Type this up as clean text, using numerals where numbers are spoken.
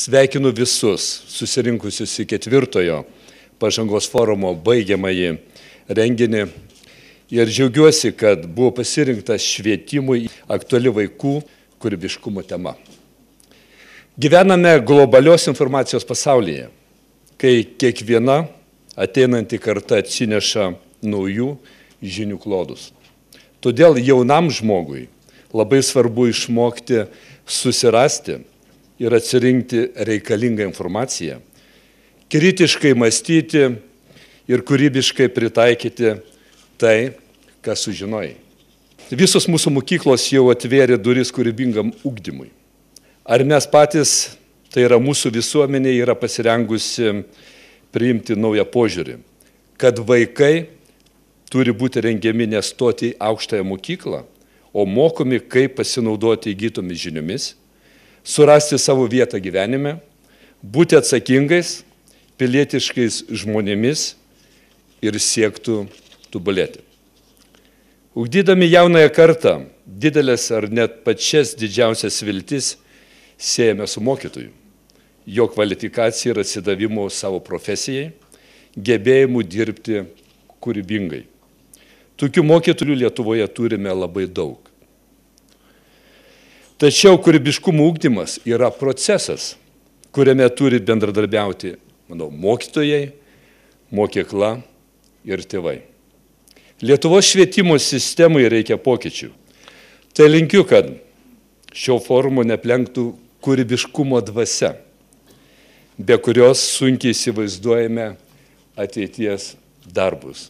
Sveikinu visus susirinkusius į 4. pažangos forumo baigiamąjį renginį ir džiaugiuosi, kad buvo pasirinktas švietimui aktuali vaikų kūrybiškumo tema. Gyvename globalios informacijos pasaulyje, kai kiekviena ateinanti karta atsineša naujų žinių klodus. Todėl jaunam žmogui labai svarbu išmokti susirasti ir atsirinkti reikalingą informaciją, kritiškai mąstyti ir kūrybiškai pritaikyti tai, ką sužinojai. Visos mūsų mokyklos jau atvėrė duris kūrybingam ugdymui. Ar mes patys, tai yra mūsų visuomenė, yra pasirengusi priimti naują požiūrį, kad vaikai turi būti rengiami nestoti į aukštąją mokyklą, o mokomi, kaip pasinaudoti įgytomis žiniomis, surasti savo vietą gyvenime, būti atsakingais, pilietiškais žmonėmis ir siektų tobulėti. Ugdydami jaunąją kartą, didelės ar net pačias didžiausias viltis siejame su mokytoju, jo kvalifikacija ir atsidavimu savo profesijai, gebėjimu dirbti kūrybingai. Tokių mokytojų Lietuvoje turime labai daug. Tačiau kūrybiškumo ugdymas yra procesas, kuriame turi bendradarbiauti, mokytojai, mokykla ir tėvai. Lietuvos švietimo sistemai reikia pokyčių. Tai linkiu, kad šio forumo neplenktų kūrybiškumo dvasia, be kurios sunkiai įsivaizduojame ateities darbus.